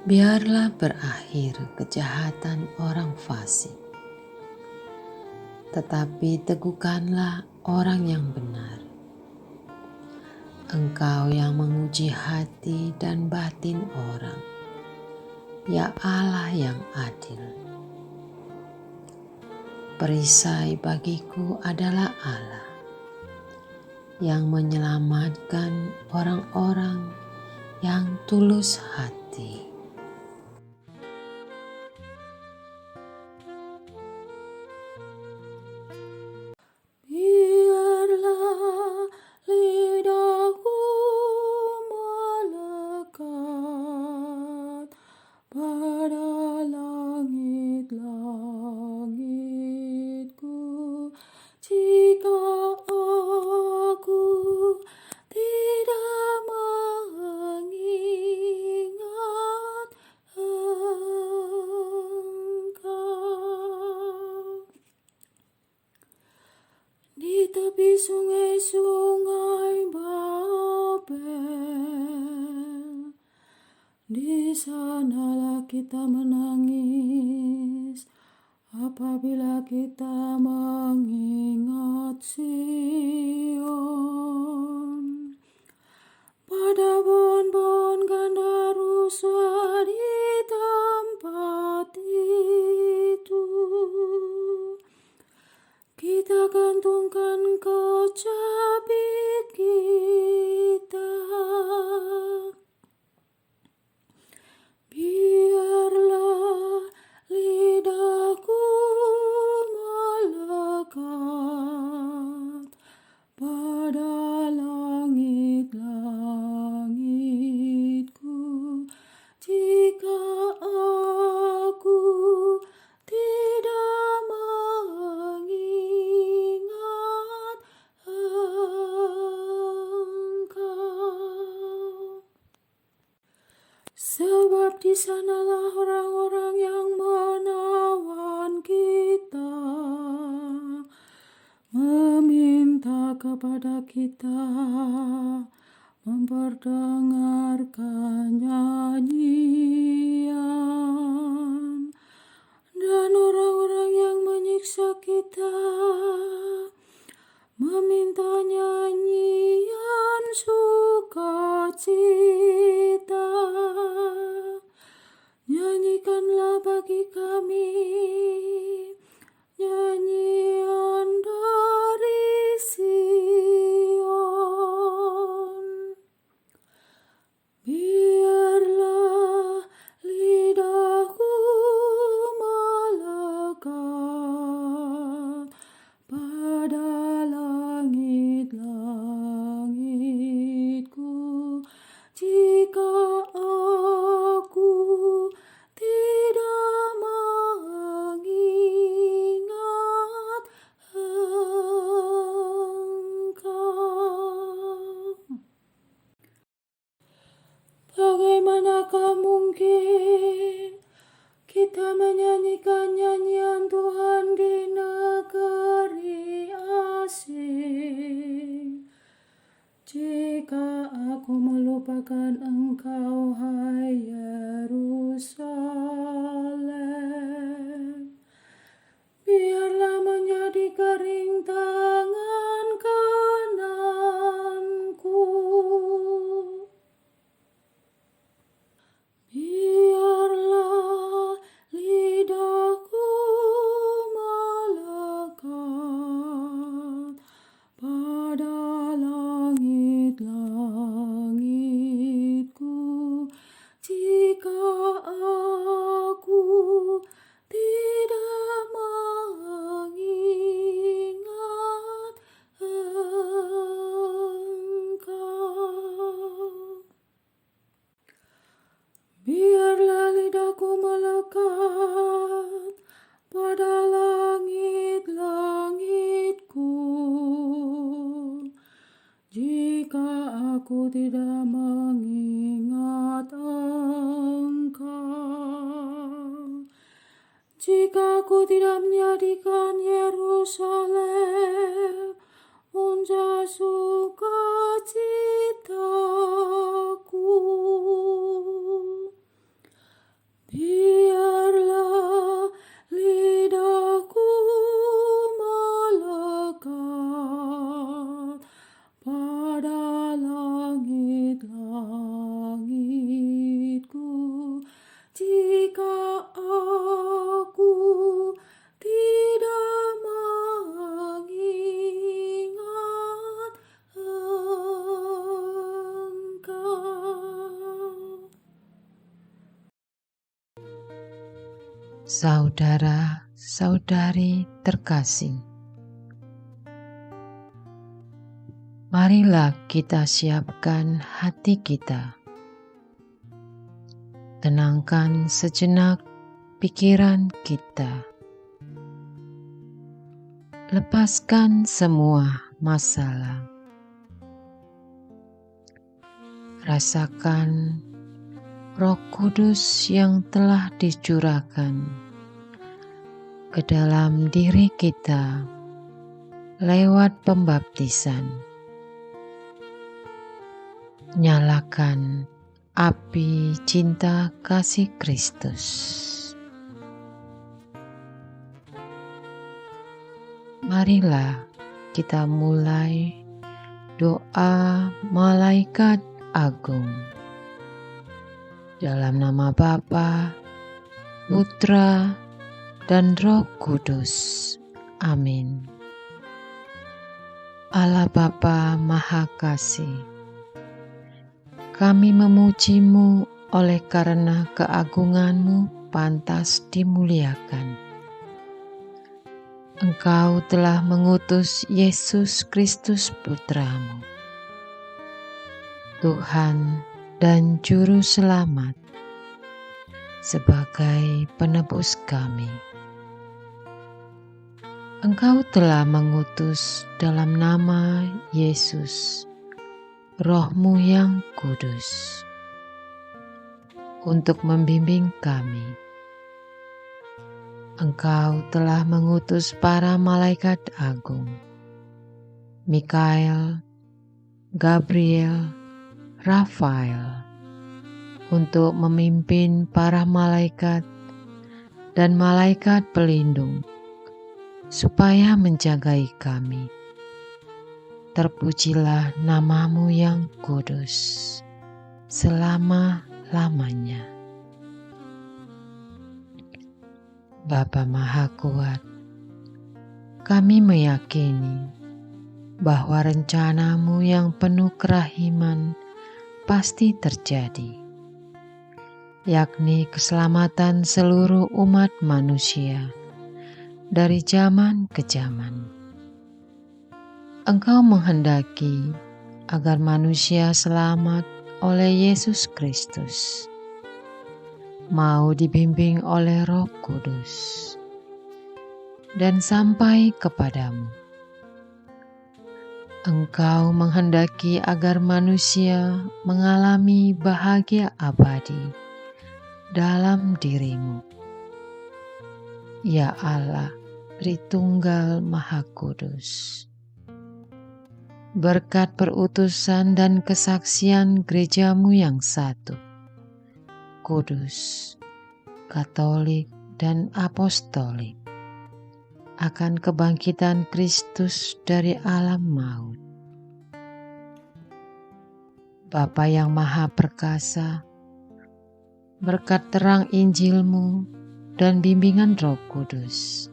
Biarlah berakhir kejahatan orang fasik, tetapi teguhkanlah orang yang benar. Engkau yang menguji hati dan batin orang, ya Allah yang adil. Perisai bagiku adalah Allah yang menyelamatkan orang-orang yang tulus hati. Biarlah lidahku melekat pada langit-langitku, jika aku tidak mengingat Engkau. Di tepi sungai-sungai Babel, di sanalah kita menangis apabila kita mengingat Sion. Pada pohon-pohon gandarusa di tempat itu, kita gantungkan kecabik kita. Biarlah lidahku melekat pada langit-langitku, jika aku tidak mengingat Engkau. Sebab di sanalah orang-orang yang menawan kita, meminta kepada kita memperdengarkan nyanyian, dan orang-orang yang menyiksa kita meminta nyanyian sukacita. Nyanyikanlah bagi kami nyanyian dari Sion. Biarlah lidahku melekat pada langit-langitku, jika aku tidak mengingat Engkau. Bagaimanakah mungkin kita menyanyikan nyanyian Tuhan di negeri asing, jika aku melupakan Engkau, hai Yerusalem? Biarlah menjadi kering tangan kananku. Biarlah lidahku melekat pada langit-langitku, jika aku tidak mengingat Engkau. Biarlah lidahku melekat pada langit-langitku, jika aku tidak mengingat Engkau. Jika aku tidak menjadikan Yerusalem unja sukacitaku, Saudara-saudari terkasih, marilah kita siapkan hati kita. Tenangkan sejenak pikiran kita. Lepaskan semua masalah. Rasakan Roh Kudus yang telah dicurahkan ke dalam diri kita lewat pembaptisan. Nyalakan api cinta kasih Kristus. Marilah kita mulai doa Malaikat Agung. Dalam nama Bapa, Putra, dan Roh Kudus. Amin. Allah Bapa Maha Kasih, kami memuji-Mu oleh karena keagungan-Mu pantas dimuliakan. Engkau telah mengutus Yesus Kristus Putra-Mu, Tuhan dan Juru Selamat, sebagai penebus kami. Engkau telah mengutus dalam nama Yesus Roh-Mu yang kudus untuk membimbing kami. Engkau telah mengutus para malaikat agung, Mikael, Gabriel, Rafael, untuk memimpin para malaikat dan malaikat pelindung supaya menjagai kami. Terpujilah nama-Mu yang kudus selama-lamanya. Bapa Maha Kuat, kami meyakini bahwa rencana-Mu yang penuh kerahiman pasti terjadi, yakni keselamatan seluruh umat manusia dari zaman ke zaman. Engkau menghendaki agar manusia selamat oleh Yesus Kristus, mau dibimbing oleh Roh Kudus, dan sampai kepadamu. Engkau menghendaki agar manusia mengalami bahagia abadi dalam diri-Mu. Ya Allah, Tritunggal Maha Kudus. Berkat perutusan dan kesaksian gereja-Mu yang satu, kudus, katolik, dan apostolik, akan kebangkitan Kristus dari alam maut. Bapa yang Maha Perkasa, berkat terang Injil-Mu dan bimbingan Roh Kudus,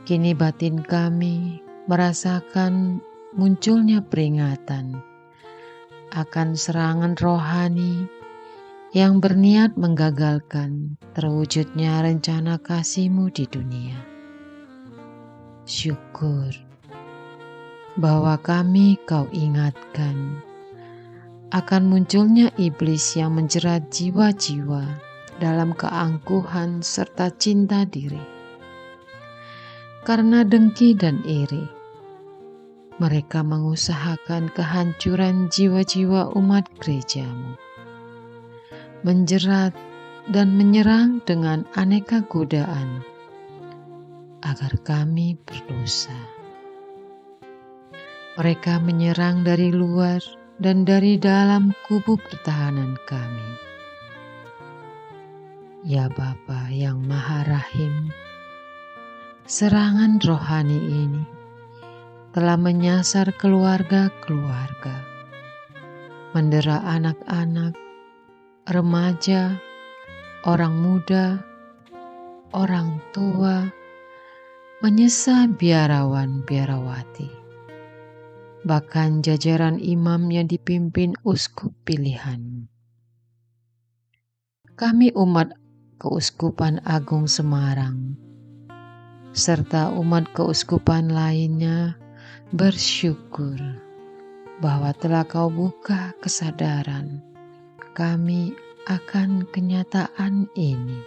kini batin kami merasakan munculnya peringatan akan serangan rohani yang berniat menggagalkan terwujudnya rencana kasih-Mu di dunia. Syukur bahwa kami Kau ingatkan akan munculnya iblis yang menjerat jiwa-jiwa dalam keangkuhan serta cinta diri. Karena dengki dan iri, mereka mengusahakan kehancuran jiwa-jiwa umat gereja-Mu, menjerat dan menyerang dengan aneka godaan agar kami berdosa. Mereka menyerang dari luar dan dari dalam kubu pertahanan kami. Ya Bapa yang Maha Rahim, serangan rohani ini telah menyasar keluarga-keluarga, mendera anak-anak, remaja, orang muda, orang tua, menyesa biarawan-biarawati, bahkan jajaran imam yang dipimpin uskup pilihan. Kami umat Keuskupan Agung Semarang, serta umat keuskupan lainnya bersyukur bahwa telah Kau buka kesadaran kami akan kenyataan ini.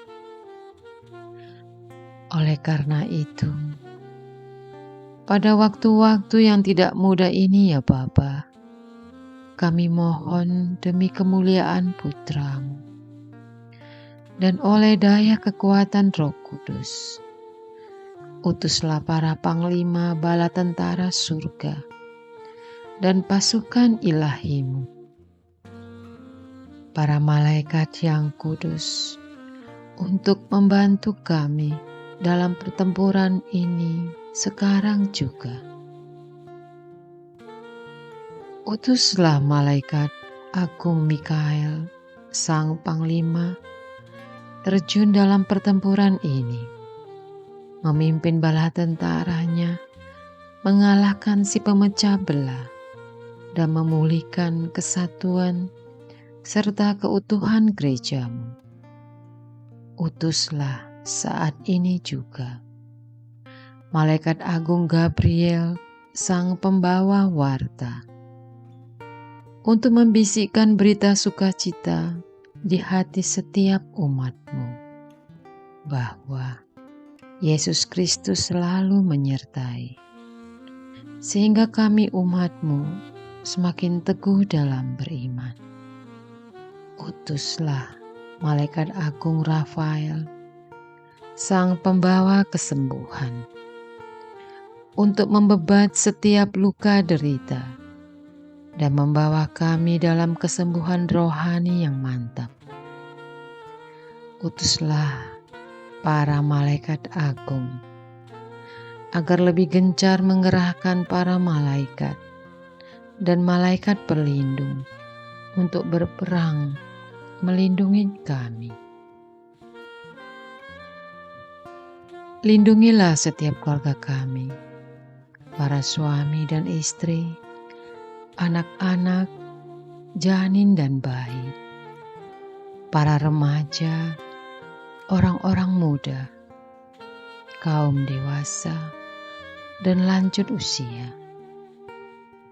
Oleh karena itu, pada waktu-waktu yang tidak mudah ini ya Bapa, kami mohon demi kemuliaan Putra-Mu dan oleh daya kekuatan Roh Kudus, utuslah para panglima bala tentara surga dan pasukan ilahi-Mu, para malaikat yang kudus, untuk membantu kami dalam pertempuran ini sekarang juga. Utuslah malaikat agung Mikael, sang panglima, terjun dalam pertempuran ini, memimpin bala tentaranya, mengalahkan si pemecah belah dan memulihkan kesatuan serta keutuhan gereja-Mu. Utuslah saat ini juga malaikat agung Gabriel, sang pembawa warta, untuk membisikkan berita sukacita di hati setiap umat-Mu, bahwa Yesus Kristus selalu menyertai, sehingga kami umat-Mu semakin teguh dalam beriman. Utuslah malaikat agung Rafael, sang pembawa kesembuhan, untuk membebat setiap luka derita dan membawa kami dalam kesembuhan rohani yang mantap. Utuslah para malaikat agung agar lebih gencar mengerahkan para malaikat dan malaikat pelindung untuk berperang melindungi kami. Lindungilah setiap keluarga kami, para suami dan istri, anak-anak, janin dan bayi, para remaja, orang-orang muda, kaum dewasa, dan lanjut usia,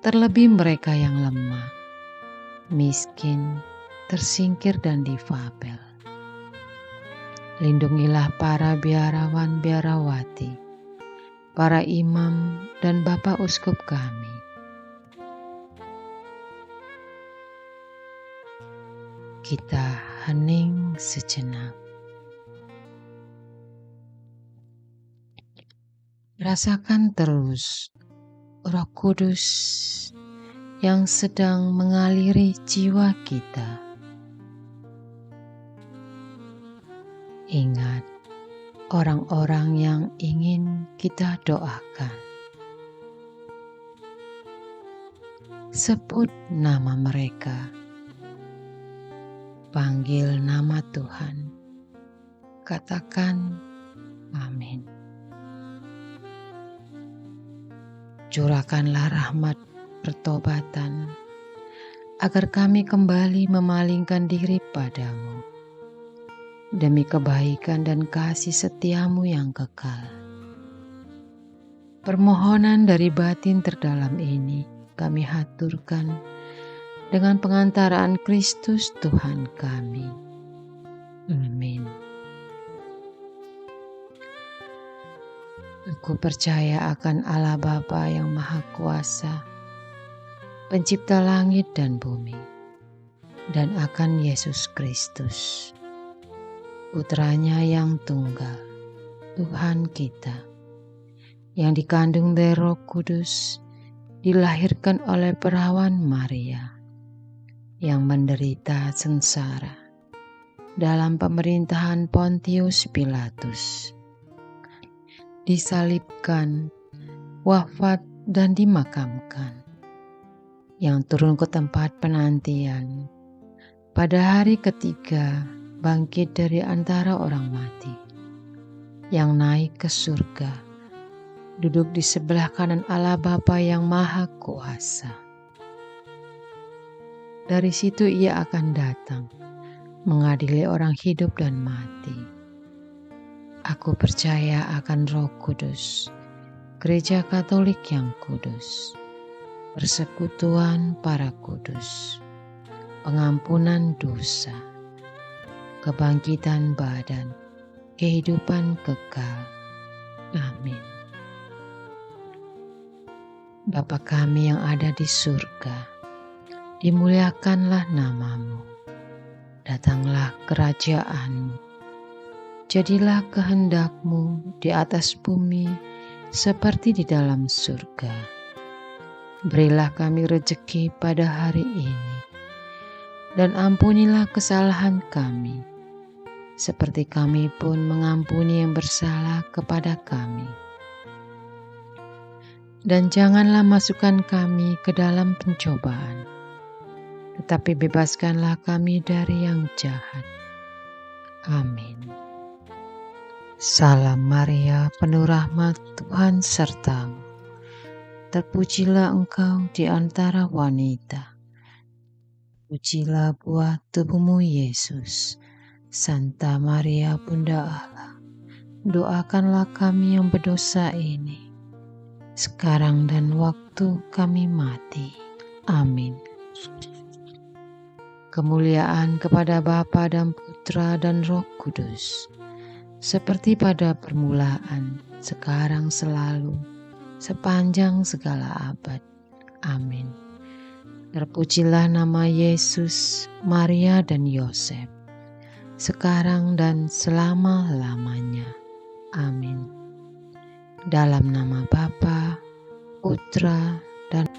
terlebih mereka yang lemah, miskin, tersingkir dan difabel. Lindungilah para biarawan-biarawati, para imam dan bapak uskup kami. Kita hening sejenak. Rasakan terus Roh Kudus yang sedang mengaliri jiwa kita. Ingat orang-orang yang ingin kita doakan. Sebut nama mereka. Panggil nama Tuhan. Katakan amin. Curahkanlah rahmat pertobatan agar kami kembali memalingkan diri padamu demi kebaikan dan kasih setiamu yang kekal. Permohonan dari batin terdalam ini kami haturkan dengan pengantaraan Kristus Tuhan kami. Amin. Aku percaya akan Allah Bapa yang Maha Kuasa, Pencipta langit dan bumi, dan akan Yesus Kristus, Putranya yang tunggal, Tuhan kita, yang dikandung dari Roh Kudus, dilahirkan oleh perawan Maria, yang menderita sengsara dalam pemerintahan Pontius Pilatus, disalibkan, wafat dan dimakamkan, yang turun ke tempat penantian, pada hari ketiga bangkit dari antara orang mati, yang naik ke surga, duduk di sebelah kanan Allah Bapa yang Maha Kuasa. Dari situ ia akan datang mengadili orang hidup dan mati. Aku percaya akan Roh Kudus, Gereja Katolik yang kudus, persekutuan para kudus, pengampunan dosa, kebangkitan badan, kehidupan kekal. Amin. Bapa kami yang ada di surga, dimuliakanlah namamu. Datanglah kerajaan-mu. Jadilah kehendak-mu di atas bumi seperti di dalam surga. Berilah kami rejeki pada hari ini, dan ampunilah kesalahan kami, seperti kami pun mengampuni yang bersalah kepada kami. Dan janganlah masukkan kami ke dalam pencobaan, tetapi bebaskanlah kami dari yang jahat. Amin. Salam Maria, penuh rahmat, Tuhan sertamu. Terpujilah engkau di antara wanita. Pujilah buah tubuhmu Yesus. Santa Maria Bunda Allah, doakanlah kami yang berdosa ini, sekarang dan waktu kami mati. Amin. Kemuliaan kepada Bapa dan Putra dan Roh Kudus, seperti pada permulaan, sekarang, selalu, sepanjang segala abad. Amin. Terpujilah nama Yesus, Maria dan Yosef, sekarang dan selama-lamanya. Amin. Dalam nama Bapa, Putra, dan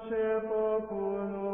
nasce popolo